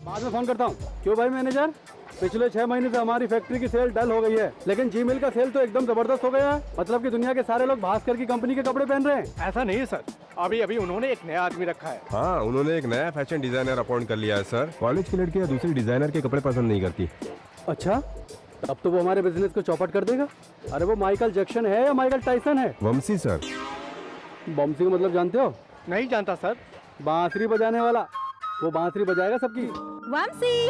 बाद में फोन करता हूँ। क्यों भाई मैनेजर, पिछले 6 महीने से हमारी फैक्ट्री की सेल डल हो गई है, लेकिन जी मिल का सेल तो एकदम जबरदस्त हो गया है। मतलब कि दुनिया के सारे लोग भास्कर की कंपनी के कपड़े पहन रहे हैं। ऐसा नहीं है सर, अभी अभी उन्होंने एक नया आदमी रखा है। हाँ, उन्होंने एक नया फैशन डिजाइनर अपॉइंट कर लिया है सर। कॉलेज की लड़कियां दूसरी डिजाइनर के कपड़े पसंद नहीं करती। अच्छा, अब तो वो हमारे बिजनेस को चौपट कर देगा। अरे वो माइकल जैक्सन है या माइकल टाइसन है? वंशी सर। बमसी को मतलब जानते हो? नहीं जानता सर। बांसुरी बजाने वाला, वो बांसुरी बजाएगा सबकी। वंशी,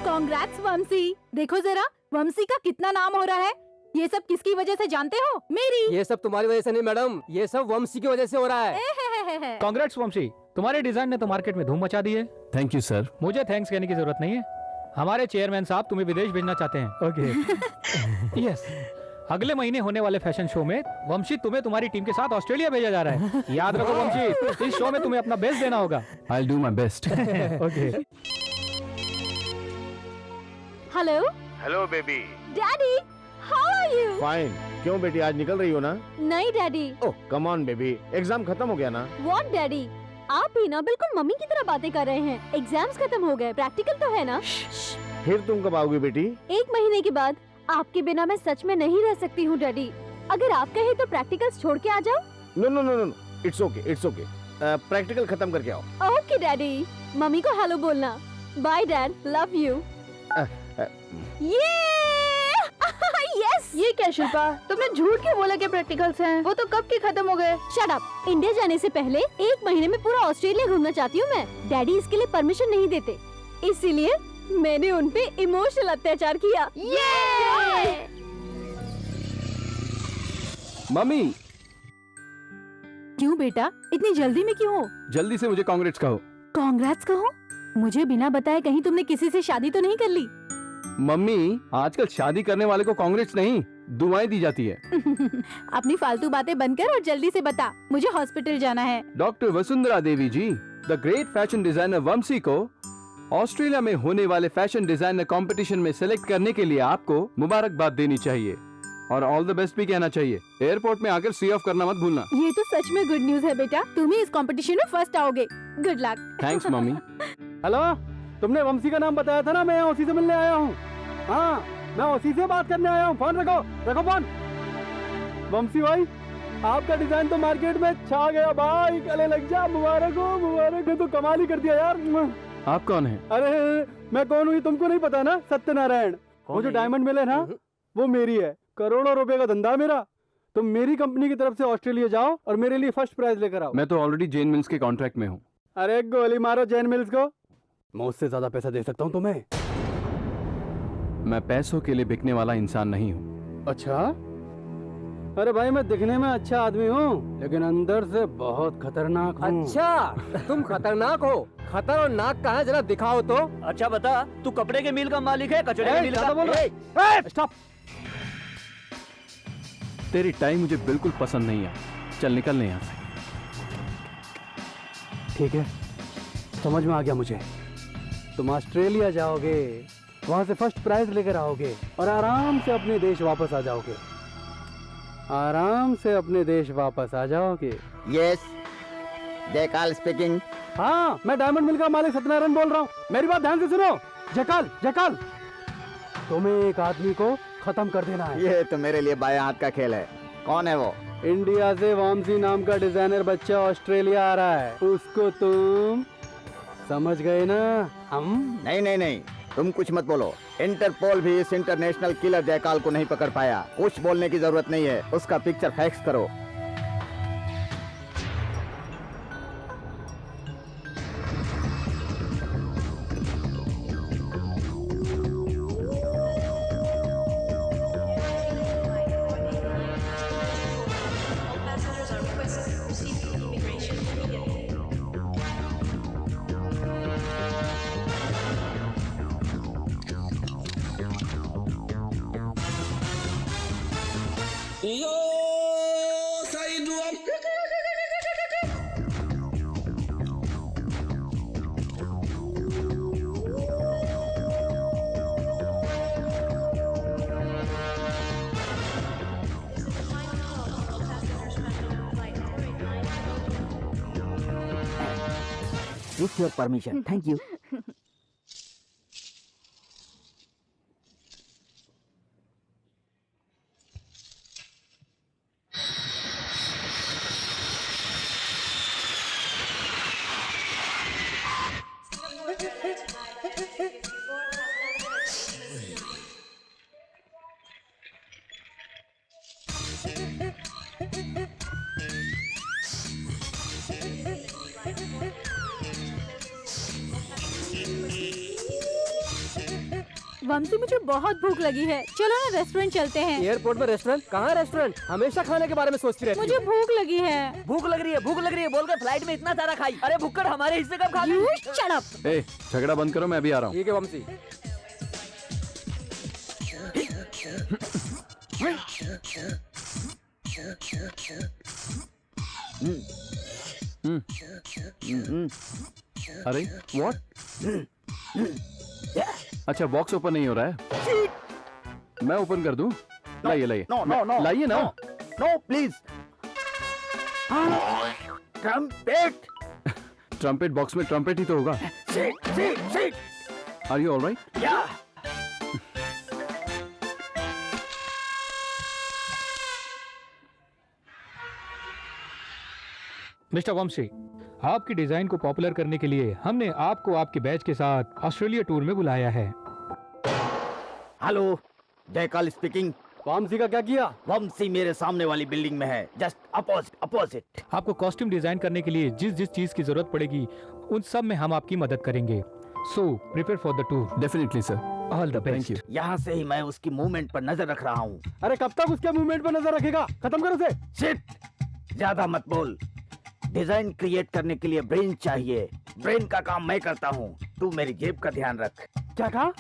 कांग्रेट्स वंशी। देखो जरा वंशी का कितना नाम हो रहा है। ये सब किसकी वजह से जानते हो? मेरी। ये सब तुम्हारी वजह से नहीं मैडम, ये सब वंशी की वजह से हो रहा है। कांग्रेट्स वंशी, तुम्हारे डिजाइन ने तो मार्केट में धूम मचा दी है। Thank you sir. मुझे थैंक्स कहने की जरूरत नहीं है। हमारे चेयरमैन साहब तुम्हें विदेश भेजना चाहते हैं। ओके। यस, अगले महीने होने वाले फैशन शो में वंशी तुम्हें तुम्हारी टीम के साथ ऑस्ट्रेलिया भेजा जा रहा है। याद रखो वंशी, इस शो में तुम्हें अपना बेस्ट देना होगा। I will do my best. Okay. Hello hello baby. Daddy, how are you? Fine. क्यों बेटी, आज निकल रही हो ना? नहीं daddy. Oh come on baby, exam खत्म हो गया ना? व्हाट डैडी, आप भी ना बिल्कुल मम्मी की तरह बातें कर रहे हैं। एग्जाम्स खत्म हो गए, प्रैक्टिकल तो है ना? फिर तुम कब आओगी बेटी? 1 महीने के बाद। आपके बिना मैं सच में नहीं रह सकती हूँ डैडी। अगर आप कहें तो प्रैक्टिकल्स छोड़ के आ जाओ। No no no no, it's okay it's okay. Practical खत्म करके आओ। Okay daddy. मम्मी को हेलो बोलना। Bye dad, love you. ये यस। ये क्या शिल्पा, तुमने झूठ क्यों बोला कि प्रैक्टिकल्स हैं? वो तो कब के खत्म हो गए। Shut up. इंडिया जाने से पहले 1 महीने में पूरा ऑस्ट्रेलिया घूमना चाहती हूँ मैं। डैडी इसके लिए परमिशन नहीं देते, इसीलिए मैंने उन पे इमोशनल अत्याचार किया। मम्मी, क्यों बेटा, इतनी जल्दी में क्यों हो? जल्दी से मुझे कांग्रेट्स कहो। कांग्रेट्स कहो? मुझे बिना बताए कहीं तुमने किसी से शादी तो नहीं कर ली? मम्मी, आजकल शादी करने वाले को कांग्रेट्स नहीं, दुआएं दी जाती है। अपनी फालतू बातें बंद कर और जल्दी से बता, मुझे हॉस्पिटल जाना है। Doctor Vasundhara Devi ji, the great fashion designer Vanshi को ऑस्ट्रेलिया में होने वाले फैशन डिजाइनर कंपटीशन में सिलेक्ट करने के लिए आपको मुबारकबाद देनी चाहिए और ऑल द बेस्ट भी कहना चाहिए। एयरपोर्ट में आकर सी ऑफ करना मत भूलना। ये तो सच में गुड न्यूज है बेटा, तुम ही इस कंपटीशन में फर्स्ट आओगे। Good luck. Thanks mummy. Hello, तुमने वंशी का नाम बताया था ना, मैं यहाँ उसी से मिलने आया हूँ। हाँ, मैं उसी से बात करने आया हूँ। फोन रखो, रखो फोन। वंशी भाई, आपका डिजाइन तो मार्केट में छा गया भाई, गले लग जा। मुबारक हो, मुबारक हो। तो कमाल ही कर दिया यार। आप कौन हैं? अरे मैं कौन हूँ तुमको नहीं पता ना? सत्यनारायण। वो जो डायमंड मिले ना, वो मेरी है। करोड़ों रुपए का धंधा मेरा। तुम मेरी कंपनी की तरफ से ऑस्ट्रेलिया जाओ और मेरे लिए फर्स्ट प्राइज लेकर आओ। मैं तो ऑलरेडी जेन मिल्स के कॉन्ट्रैक्ट में हूँ। अरे गोली मारो जैन मिल्स को, मैं उससे ज्यादा पैसा दे सकता हूँ तुम्हें। मैं पैसों के लिए बिकने वाला इंसान नहीं हूँ। अच्छा? अरे भाई, मैं दिखने में अच्छा आदमी हूँ, लेकिन अंदर से बहुत खतरनाक हूँ। अच्छा, तुम खतरनाक हो? खतर और नाक कहाँ, जरा दिखाओ तो। अच्छा बता, तू कपड़े के मिल का मालिक है, कचड़े के मिल का? स्टॉप। तेरी टाइम मुझे बिल्कुल पसंद नहीं है, चल निकलने यहाँ से। ठीक है, समझ में आ गया मुझे। तुम ऑस्ट्रेलिया जाओगे, वहां से फर्स्ट प्राइज लेकर आओगे और आराम से अपने देश वापस आ जाओगे। आराम से अपने देश वापस आ जाओगे। Yes, Jaikal speaking. हाँ, मैं डायमंड मिल का मालिक सत्यनारायण बोल रहा हूँ। मेरी बात ध्यान से सुनो। जयकाल, जयकाल, तुम्हें एक आदमी को खत्म कर देना है। ये तो मेरे लिए बाएं हाथ का खेल है। कौन है वो? इंडिया से वामसी नाम का डिजाइनर बच्चा ऑस्ट्रेलिया आ रहा है, उसको तुम समझ गए ना? हम नहीं नहीं नहीं, तुम कुछ मत बोलो। इंटरपोल भी इस इंटरनेशनल किलर जयकाल को नहीं पकड़ पाया। कुछ बोलने की जरूरत नहीं है, उसका पिक्चर फैक्स करो। With your permission, thank you. Vanshi मुझे बहुत भूख लगी है, चलो ना रेस्टोरेंट चलते हैं। एयरपोर्ट में रेस्टोरेंट? कहाँ रेस्टोरेंट? हमेशा खाने के बारे में सोचती रहती मुझे भूख लगी है। भूख लग रही है बोल कर फ्लाइट में इतना सारा खाई। अरे भुक्कड़ हमारे हिस्से कब खा You गई? shut up। ए, झगड़ा बंद करो, मैं अभी आ रहा हूँ। ठीक है वंशी। अरे व्हाट? अच्छा, बॉक्स ओपन नहीं हो रहा है। मैं ओपन कर दूं? लाइए लाइए। नो नो नो, लाइए ना। No please. Trumpet. Trumpet box में ट्रम्पेट ही तो होगा। Sit. Are you alright? Yeah. Mister Vanshi, आपकी डिजाइन को पॉपुलर करने के लिए हमने आपको आपके बैच के साथ ऑस्ट्रेलिया टूर में बुलाया है। Hello, जयकाल speaking. वंशी का क्या किया? वंशी मेरे सामने वाली बिल्डिंग में है, जस्ट अपोजिट। आपको कॉस्ट्यूम डिजाइन करने के लिए जिस जिस चीज की जरूरत पड़ेगी उन सब में हम आपकी मदद करेंगे। So prepare for the tour. Definitely sir, all the thank best. You. यहाँ से ही मैं उसकी मूवमेंट पर नजर रख रहा हूँ। अरे कब तक उसके मूवमेंट पर नजर रखेगा? खत्म कर उसे। शिट, ज्यादा मत बोल। डिजाइन क्रिएट करने के लिए ब्रेन चाहिए, ब्रेन का काम मैं करता हूँ, तू मेरी जेब का ध्यान रख। क्या कहा?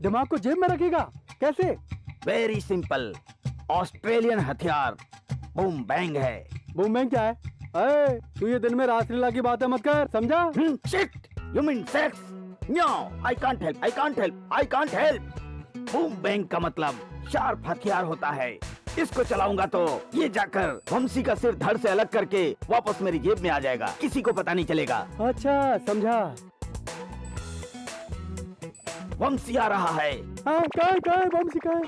दिमाग को जेब में रखेगा? कैसे? वेरी सिंपल, ऑस्ट्रेलियन हथियार बूम बैंग है। बूम बैंग क्या है? अरे तू ये दिन में रासलीला की बातें मत कर, समझा? Shit, you mean sex? No, I can't help. Boom bang का मतलब शार्प हथियार होता है। इसको चलाऊंगा तो ये जाकर वंशी का सिर धड़ से अलग करके वापस मेरी जेब में आ जाएगा, किसी को पता नहीं चलेगा। अच्छा, समझा। वंशी आ रहा है। हाँ, कहाँ है वंशी? कहाँ है?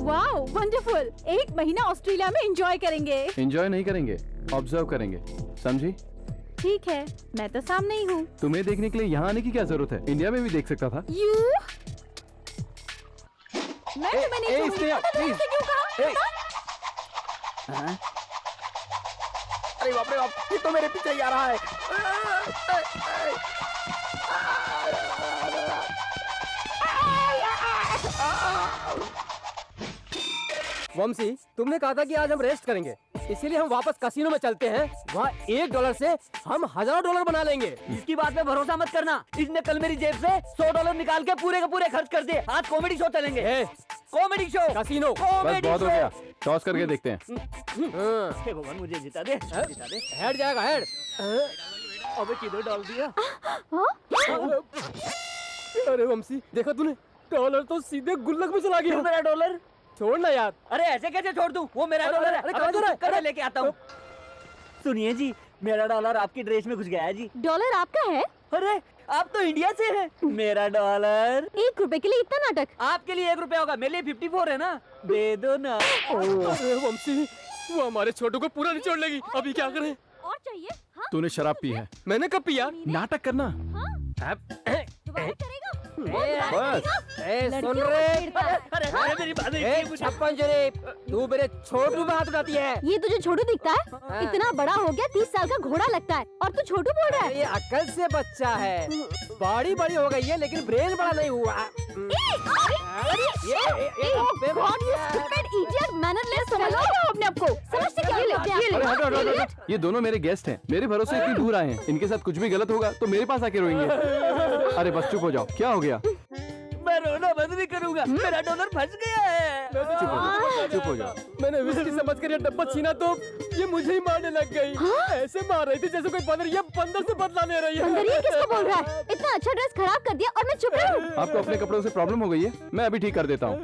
Wow, wonderful. 1 महीना ऑस्ट्रेलिया में एंजॉय करेंगे। एंजॉय नहीं करेंगे, ऑब्जर्व करेंगे, समझी? ठीक है, मैं तो सामने ही हूँ। तुम्हें देखने के लिए यहाँ आने की क्या जरूरत है? इंडिया में भी देख सकता था। मैं तुम्हें नहीं छोड़ूंगी। पता नहीं ऐसे क्यों कहा? हाँ? अरे बाप रे बाप, ये तो मेरे पीछे ही आ रहा है। वंशी, तुमने कहा था कि आज हम रेस्ट करेंगे, इसीलिए हम वापस कसिनो में चलते हैं। वहाँ $1 से हम $1000 बना लेंगे। इसकी बात पे भरोसा मत करना। इसने कल मेरी जेब से $100 निकाल के पूरे के पूरे खर्च कर दिए। आज कॉमेडी शो चलेंगे। Comedy show, casino. बस बहुत हो गया, टॉस करके देखते हैं। हे भगवान, मुझे जिता दे। हेड जाएगा, हेड। अबे किधर डाल दिया? अरे वंशी, देखा तूने? डॉलर तो सीधे गुल्लक में चला गया। मेरा डॉलर छोड़ ना यार। अरे ऐसे कैसे छोड़ दूं? वो मेरा डॉलर है। अरे अब कहाँ मैं जा रहा है? कर लेके आता हूँ। सुनिए जी, मेरा डॉलर आपकी ड्रेस में घुस गया है जी। डॉलर आपका है? अरे आप तो इंडिया से हैं। मेरा डॉलर 1 रुपए के लिए इतना नाटक? आपके लिए 1 रुपया होगा, मेरे लिए 54 है ना। दे दो ना। अरे वंशी, वो हमारे छोटू को पूरा निचोड़ लेगी। अभी क्या करें? और चाहिए? हाँ? तूने शराब पी है? मैंने कब पिया? नाटक करना। दोबारा करेगा? बस। सुन रे, अरे मेरी बात नहीं। 56 जरे, तू मेरे छोटू पे हाथ उठाती है। ये तुझे छोटू दिखता है? इतना बड़ा हो गया, 30 साल का घोड़ा लगता है, और तू छोटू बोल रहा है? ये अकल से बच्चा है। बॉडी बड़ी हो गई है लेकिन ब्रेन बड़ा नहीं हुआ। अपने आप को समझते क्या है? ये दोनों मेरे गेस्ट हैं, मेरे भरोसे इतनी दूर आए हैं। इनके साथ कुछ भी गलत होगा तो मेरे पास आके रोएंगे। अरे बस चुप हो जाओ, क्या हो गया? मैं रोना बंद नहीं करूंगा, मेरा डॉलर फंस गया है। चुप हो जाओ, चुप हो जाओ। मैंने विस्की समझ कर ये डब्बा छीना तो ये मुझे ही मारने लग गई। ऐसे मार रही थी जैसे कोई बंदर। ये बंदर से बदला ले रही है। बंदर ये किसको बोल रहा है? इतना अच्छा ड्रेस खराब कर दिया और मैं चुप रही हूँ। आपको अपने कपड़ों से प्रॉब्लम हो गई है, मैं अभी ठीक कर देता हूँ।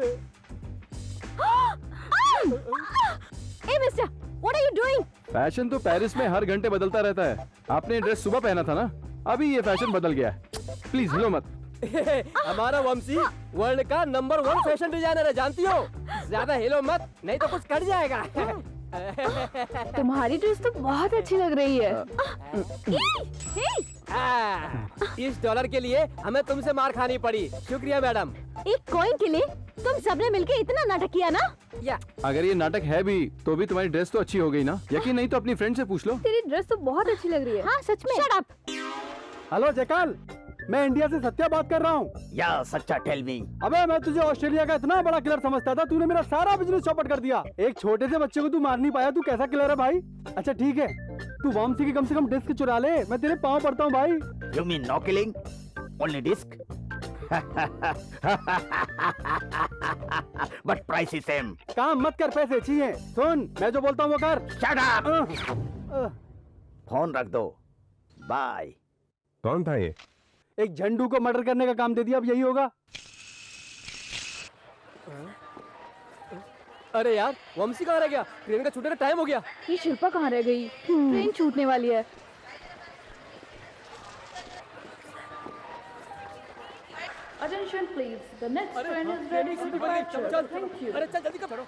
ए mister, What are you doing? Fashion तो पेरिस में हर घंटे बदलता रहता है। आपने ये ड्रेस सुबह पहना था ना, अभी ये फैशन बदल गया है। प्लीज हिलो मत। हमारा वंशी वर्ल्ड का नंबर 1 फैशन डिजाइनर है, जानती हो? ज्यादा हिलो मत, नहीं तो कुछ कट जाएगा। तुम्हारी ड्रेस तो बहुत अच्छी लग रही है। इस डॉलर के लिए हमें तुमसे मार खानी पड़ी। शुक्रिया मैडम। एक कॉइन के लिए तुम सबने मिलके इतना नाटक किया ना? या अगर ये नाटक है भी तो भी तुम्हारी ड्रेस तो अच्छी हो गई ना। यकीन नहीं तो अपनी फ्रेंड से पूछ लो। तेरी ड्रेस तो बहुत अच्छी लग रही है। हाँ सच में। Shut up! हेलो जयकाल, मैं इंडिया से सत्या बात कर रहा हूँ। या सच्चा टेल मी। अबे मैं तुझे ऑस्ट्रेलिया का इतना बड़ा किलर समझता था, तूने मेरा सारा बिजनेस चौपट कर दिया। एक छोटे से बच्चे को तू मार नहीं पाया, तू कैसा किलर है भाई? अच्छा ठीक है, तू वामसी की कम से कम डिस्क चुरा ले, मैं तेरे पाँव पड़ता हूँ भाई। You mean no killing, only disc? But price is same. काम मत कर, पैसे चाहिए। सुन, मैं जो बोलता हूँ वो कर। Shut up. फोन रख दो, बाय। कौन था ये? एक झंडू को मर्डर करने का काम दे दिया, अब यही होगा। अरे यार, वंशी कहाँ रह गया? ट्रेन का छूटने का टाइम हो गया। ये शिल्पा कहाँ रह गई? ट्रेन छूटने वाली है। Attention please, the next train is ready for departure. Thank you. अरे चल जल्दी करो।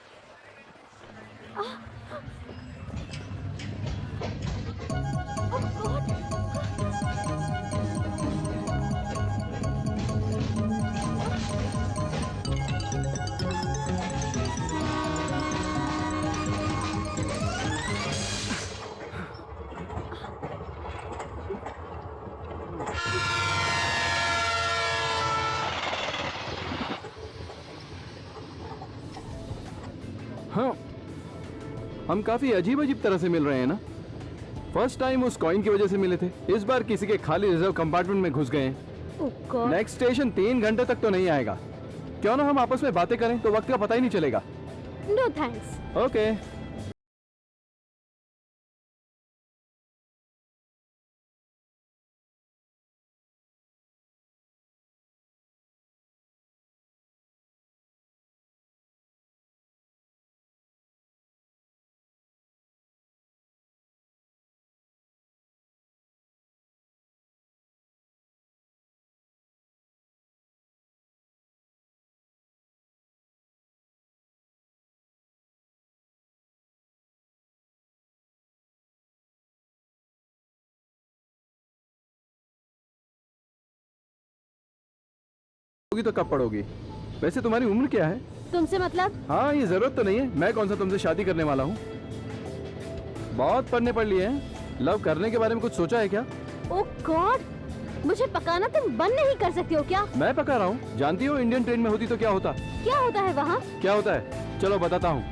हाँ, हम काफी अजीब अजीब तरह से मिल रहे हैं ना। फर्स्ट टाइम उस कॉइन की वजह से मिले थे, इस बार किसी के खाली रिजर्व कंपार्टमेंट में घुस गए हैं। नेक्स्ट स्टेशन 3 घंटे तक तो नहीं आएगा। क्यों ना हम आपस में बातें करें, तो वक्त का पता ही नहीं चलेगा। No thanks. ओके। तो कब पढ़ोगी? वैसे तुम्हारी उम्र क्या है? तुमसे मतलब? हाँ, ये जरूरत तो नहीं है। मैं कौन सा तुमसे शादी करने वाला हूँ। बहुत पढ़ने पढ़ लिए हैं। लव करने के बारे में कुछ सोचा है क्या? ओह गॉड, मुझे पकाना तुम बंद नहीं कर सकते हो क्या? मैं पका रहा हूँ। जानती हो इंडियन ट्रेन में होती तो क्या होता? क्या होता है वहाँ? क्या होता है? चलो बताता हूँ।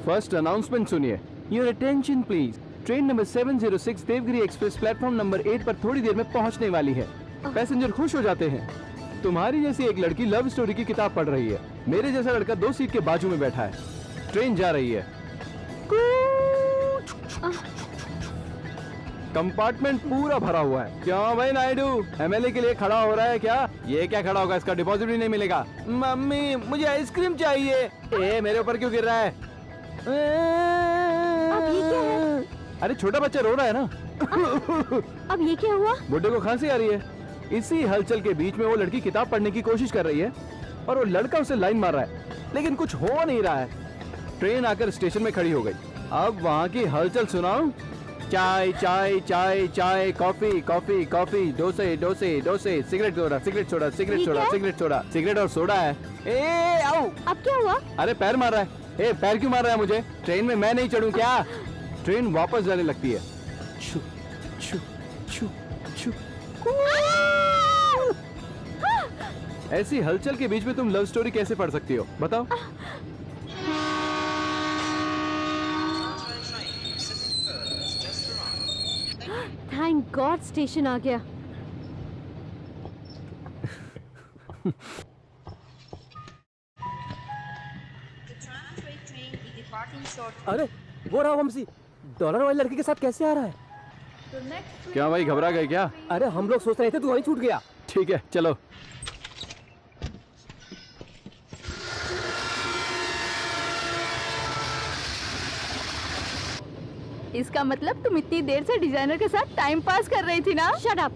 फर्स्ट अनाउंसमेंट सुनिए। Your attention please, train number 706 Devagiri express platform number 8 पर थोड़ी देर में पहुँचने वाली है। पैसेंजर खुश हो जाते हैं। तुम्हारी जैसी एक लड़की लव स्टोरी की किताब पढ़ रही है। मेरे जैसा लड़का 2 सीट के बाजू में बैठा है। ट्रेन जा रही है। कंपार्टमेंट पूरा भरा हुआ है। क्यों भाई नायडू, एमएलए के लिए खड़ा हो रहा है क्या? ये क्या खड़ा होगा, इसका डिपॉजिट भी नहीं मिलेगा। मम्मी मुझे आइसक्रीम चाहिए। ए मेरे ऊपर क्यों गिर रहा है? अब ये क्या है? अरे छोटा बच्चा रो रहा है ना। अब ये क्या हुआ? बुड्ढे को खांसी आ रही है। इसी हलचल के बीच में वो लड़की किताब पढ़ने की कोशिश कर रही है और वो लड़का उसे लाइन मार रहा है, लेकिन कुछ हो नहीं रहा है। ट्रेन आकर स्टेशन में खड़ी हो गई। अब वहाँ की हलचल सुनाऊं? चाय चाय चाय चाय, कॉफी कॉफी कॉफी, डोसे डोसे डोसे, cigarette soda cigarette soda cigarette soda cigarette soda, cigarette और सोडा है। ए आओ। अब क्या हुआ? अरे पैर मार रहा है। ए पैर क्यों मार रहा है मुझे? ट्रेन में मैं नहीं चढ़ूं क्या? ट्रेन वापस जाने लगती है। छू छू छू छू। ऐसी हलचल के बीच में तुम लव स्टोरी कैसे पढ़ सकती हो, बताओ? थैंक गॉड स्टेशन आ गया। अरे वो रहा वंशी, डॉलर वाली लड़की के साथ कैसे आ रहा है? क्या भाई घबरा गए क्या? अरे हम लोग सोच रहे थे तू वहीं छूट गया। ठीक है चलो। इसका मतलब तुम इतनी देर से डिजाइनर के साथ टाइम पास कर रही थी ना? Shut up.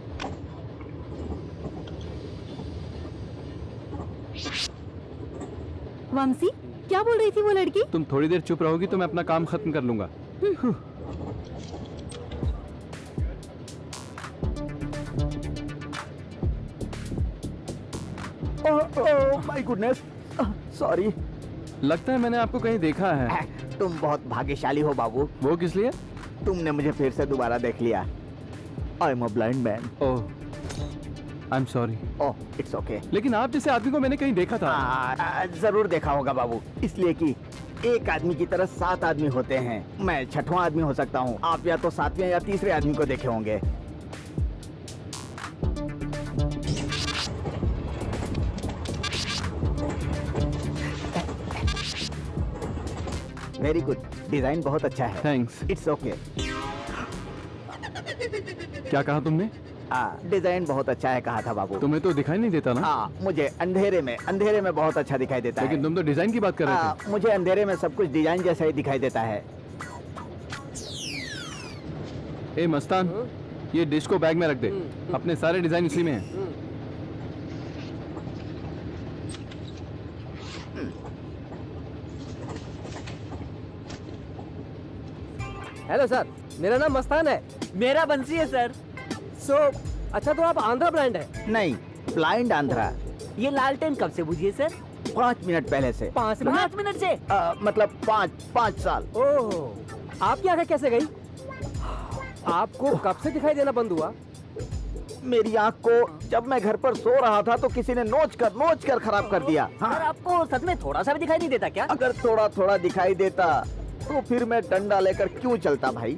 वंशी, क्या बोल रही थी वो लड़की? तुम थोड़ी देर चुप रहोगी तो मैं अपना काम खत्म कर लूंगा। Oh my goodness, sorry. लगता है मैंने आपको कहीं देखा है। तुम बहुत भाग्यशाली हो बाबू, वो किस लिए? तुमने मुझे फिर से दोबारा देख लिया। I am a blind man. Oh, I am sorry. Oh it's okay. लेकिन आप जैसे आदमी को मैंने कहीं देखा था। जरूर देखा होगा बाबू, इसलिए कि एक आदमी की तरह 7 आदमी होते हैं। मैं 6वां आदमी हो सकता हूँ, आप या तो 7वें या 3रे आदमी को देखे होंगे। वेरी गुड, डिजाइन बहुत अच्छा है। थैंक्स। It's okay. क्या कहा तुमने? डिजाइन बहुत अच्छा है कहा था बाबू। तुम्हें तो दिखाई नहीं देता ना। मुझे अंधेरे में बहुत अच्छा दिखाई देता है। लेकिन तुम तो डिजाइन की बात कर रहे थे। मुझे अंधेरे में सब कुछ डिजाइन जैसा ही दिखाई देता है। ए मस्तान, ये डिश को बैग में रख दे। अपने सारे डिजाइन इसी में हैं। हेलो सर, मेरा नाम मस्तान है। मेरा बंसी है सर। अच्छा तो आप आंध्रा ब्रांड है? नहीं, ब्लाइंड आंध्रा। ये लालटेन कब से बुझी है सर? 5 मिनट पहले से। 5 मिनट? 5 मिनट से? मतलब 5 साल। ओह, आपकी आंखें कैसे गई? आपको कब से दिखाई देना बंद हुआ? मेरी आंख को जब मैं घर पर सो रहा था तो किसी ने नोच कर खराब कर दिया। सर आपको सच में थोड़ा सा भी दिखाई नहीं देता क्या? अगर थोड़ा थोड़ा दिखाई देता तो फिर मैं डंडा लेकर क्यों चलता भाई?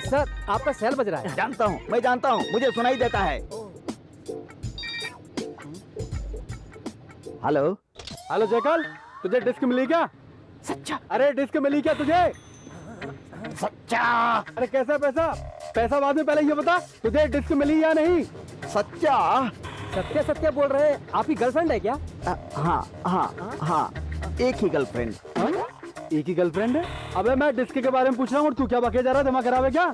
सर आपका सेल बज रहा है। जानता हूँ, मैं जानता हूँ, मुझे सुनाई देता है। हेलो हेलो जयकाल, तुझे डिस्क मिली क्या? सच्चा? अरे डिस्क मिली क्या तुझे? सच्चा? अरे कैसा पैसा बाद में, पहले ये बता तुझे डिस्क मिली या नहीं? सच्चा? सत्य बोल रहे हैं। आपकी गर्लफ्रेंड है क्या? हाँ, एक ही गर्लफ्रेंड। एक ही गर्लफ्रेंड है? अबे मैं डिस्क के बारे में पूछ रहा हूँ और तू क्या बके जा रहा है? दिमाग खराब है क्या?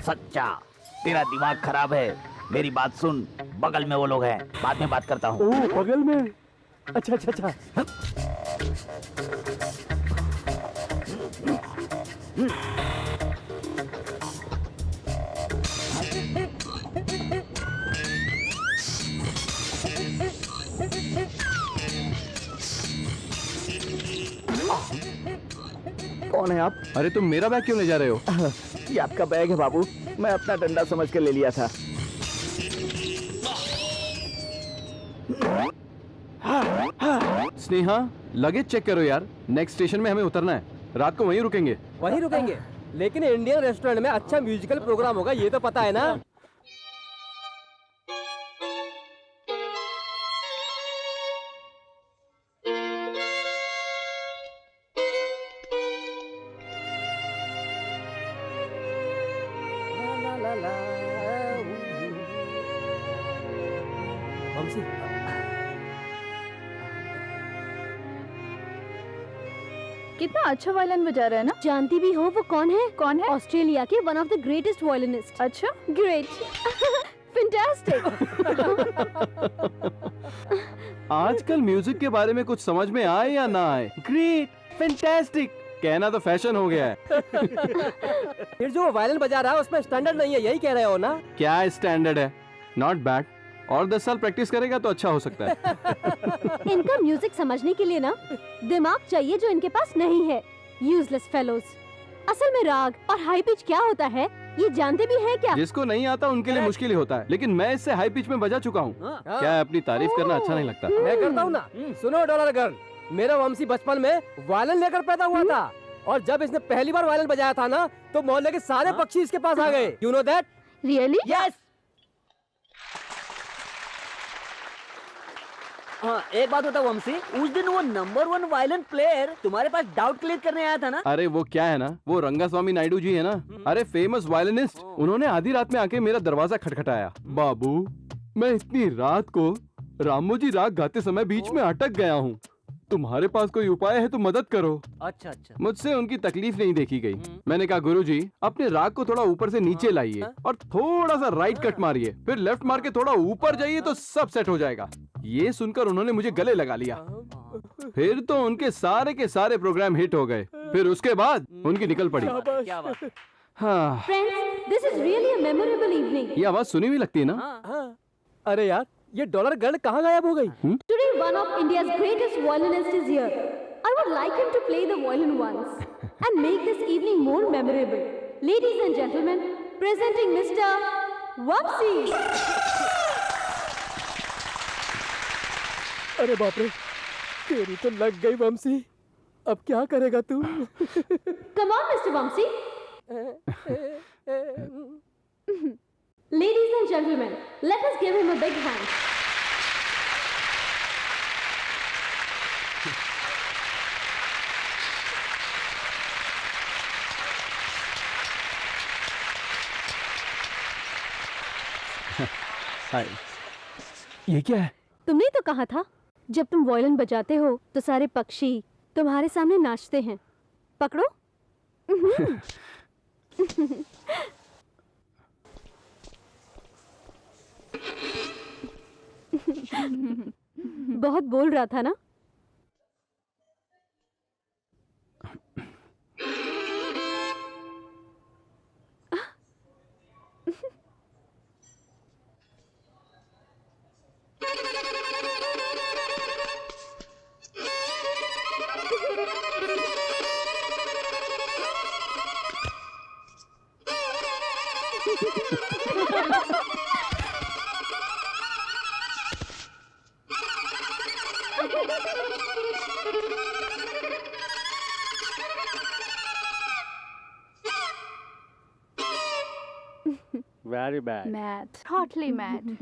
सच्चा, तेरा दिमाग खराब है। मेरी बात सुन, बगल में वो लोग हैं, बाद में बात करता हूँ। ओह बगल में? अच्छा। कौन है आप? अरे तुम मेरा बैग क्यों ले जा रहे हो? ये आपका बैग है बाबू, मैं अपना डंडा समझ कर ले लिया था। स्नेहा, लगेज चेक करो यार। नेक्स्ट स्टेशन में हमें उतरना है। रात को वहीं रुकेंगे। वहीं रुकेंगे, लेकिन इंडियन रेस्टोरेंट में अच्छा म्यूजिकल प्रोग्राम होगा, ये तो पता है ना? वंशी, कितना अच्छा वायलिन बजा रहा है ना? जानती भी हो वो कौन है? ऑस्ट्रेलिया के one of the greatest violinist. अच्छा, ग्रेट। फैंटास्टिक। आजकल म्यूजिक के बारे में कुछ समझ में आए या ना आए, ग्रेट, फैंटास्टिक कहना तो फैशन हो गया है। फिर जो वायलिन बजा रहा है उसमें स्टैंडर्ड नहीं है, यही कह रहे हो ना? क्या स्टैंडर्ड है? Not bad. और 10 साल प्रैक्टिस करेगा तो अच्छा हो सकता है। इनका म्यूजिक समझने के लिए ना दिमाग चाहिए जो इनके पास नहीं है। Useless fellows. असल में राग और हाई पिच क्या होता है ये जानते भी हैं क्या? जिसको नहीं आता उनके लिए मुश्किल ही होता है, लेकिन मैं इससे हाई पिच में बजा चुका हूँ। क्या है, अपनी तारीफ करना अच्छा नहीं लगता? मैं करता हूँ ना। सुनो डॉलर गर्ल, मेरा वंशी बचपन में वायलिन लेकर पैदा हुआ था, और जब इसने पहली बार वायलिन बजाया था ना तो मोहल्ले के सारे पक्षी इसके पास आ गए। You know that? Really? Yes. हाँ, एक बात होता वंशी, उस दिन वो नंबर 1 वायलिन प्लेयर तुम्हारे पास डाउट क्लियर करने आया था ना? अरे वो क्या है ना, वो रंगास्वामी नायडू जी है ना, अरे फेमस वायलिनिस्ट, उन्होंने आधी रात में आके मेरा दरवाजा खटखटाया। बाबू, मैं इतनी रात को रामोजी राग गाते समय बीच में अटक गया हूँ, तुम्हारे पास कोई उपाय है तो मदद करो। अच्छा अच्छा। मुझसे उनकी तकलीफ नहीं देखी गई। मैंने कहा गुरुजी, अपने राग को थोड़ा ऊपर से नीचे लाइए और थोड़ा सा राइट कट मारिए, फिर लेफ्ट मार के थोड़ा ऊपर जाइए तो सब सेट हो जाएगा। ये सुनकर उन्होंने मुझे गले लगा लिया। फिर तो उनके सारे के सारे प्रोग्राम हिट हो गए। फिर उसके बाद उनकी निकल पड़ी। क्या बात है? हाँ, friends, this is really a memorable evening. ये आवाज सुनी हुई लगती है ना? हाँ। अरे यार, ये डॉलर गर्ल कहाँ गायब हो गई? Today one of India's greatest violinist is here. I would like him to play the violin once and make this evening more memorable. Ladies and gentlemen, presenting Mr. Vamsi. अरे बाप रे, तेरी तो लग गई वंशी। अब क्या करेगा तू? Come on, Mr. Vamsi. Ladies and gentlemen, let us give him a big hand. हाय। ये क्या है? तुमने तो कहा था जब तुम वायलिन बजाते हो तो सारे पक्षी तुम्हारे सामने नाचते हैं। पकड़ो। बहुत बोल रहा था ना? Very bad. Mad. Totally mad.